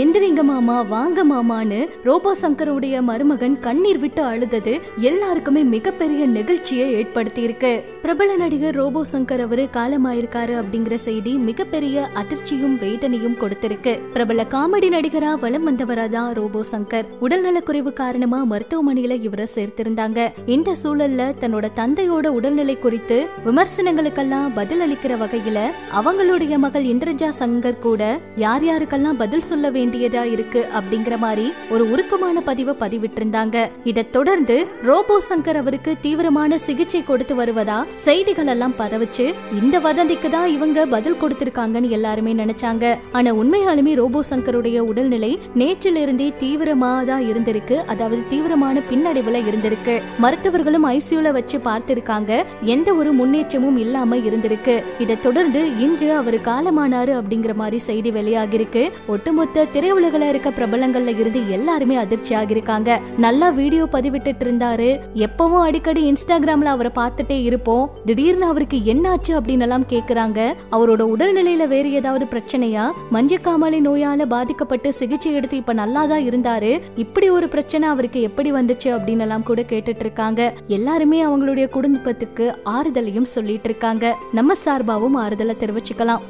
எந்திரிங்க மாமா, வாங்க மாமான்னு ரோபோ சங்கருடைய மருமகன் கண்ணீர் விட்டு அழுதது எல்லாருக்குமே மிகப்பெரிய நெகிழ்ச்சியை ஏற்படுத்தி இருக்கு. பிரபல நடிகர் ரோபோ சங்கர் அவரு காலமாயிருக்காரு அப்படிங்கிற செய்தி மிகப்பெரிய அதிர்ச்சியும் வேதனையும் கொடுத்திருக்கு. பிரபல காமெடி நடிகரா வலம் வந்தவரா தான் ரோபோ சங்கர். உடல்நலக்குறைவு காரணமா மருத்துவமனையில இவரை சேர்த்திருந்தாங்க. இந்த சூழல்ல தன்னோட தந்தையோட உடல்நிலை குறித்து விமர்சனங்களுக்கெல்லாம் பதில் அளிக்கிற வகையில அவங்களுடைய மகள் இந்திரஜா சங்கர் கூட யார் யாருக்கெல்லாம் பதில் சொல்ல வேண்டியதா இருக்கு அப்படிங்கிற மாதிரி ஒரு உருக்கமான பதிவை பதிவிட்டிருந்தாங்க. இதை தொடர்ந்து ரோபோ சங்கர் அவருக்கு தீவிரமான சிகிச்சை கொடுத்து வருவதா செய்திகள் எல்லாம் பரவுச்சு. இந்த வதந்திக்கு தான் இவங்க பதில் கொடுத்திருக்காங்கன்னு எல்லாருமே நினைச்சாங்க. ஆனா உண்மையாலுமே ரோபோ சங்கருடைய உடல்நிலை நேற்றிலிருந்தே தீவிரமா தான் இருந்திருக்கு. அதாவது தீவிரமான பின்னடைவுல இருந்திருக்கு. மருத்துவர்களும் ஐசியூல வச்சு பார்த்திருக்காங்க. எந்த ஒரு முன்னேற்றமும் இல்லாம இருந்திருக்கு. இதை தொடர்ந்து இன்று அவர் காலமானாரு அப்படிங்கிற மாதிரி செய்தி வெளியாகிருக்கு. ஒட்டுமொத்த திரையுலகில இருக்க பிரபலங்கள்ல இருந்து எல்லாருமே அதிர்ச்சி ஆகிருக்காங்க. நல்லா வீடியோ பதிவிட்டு இருந்தாரு. எப்பவும் அடிக்கடி இன்ஸ்டாகிராம்ல அவரை பார்த்துட்டே இருப்போம். திடீர்னு அவருக்கு என்னாச்சு அப்படின்னு எல்லாம் கேக்குறாங்க. அவரோட உடல்நிலையில வேற ஏதாவது பிரச்சனையா, மஞ்சக்காமலை நோயால பாதிக்கப்பட்டு சிகிச்சை எடுத்து இப்ப நல்லாதான் இருந்தாரு, இப்படி ஒரு பிரச்சனை அவருக்கு எப்படி வந்துச்சு அப்படின்னு எல்லாம் கூட கேட்டுட்டு இருக்காங்க. எல்லாருமே அவங்களுடைய குடும்பத்துக்கு ஆறுதலையும் சொல்லிட்டு இருக்காங்க. நம்ம சார்பாவும் ஆறுதலை தெரிவிச்சுக்கலாம்.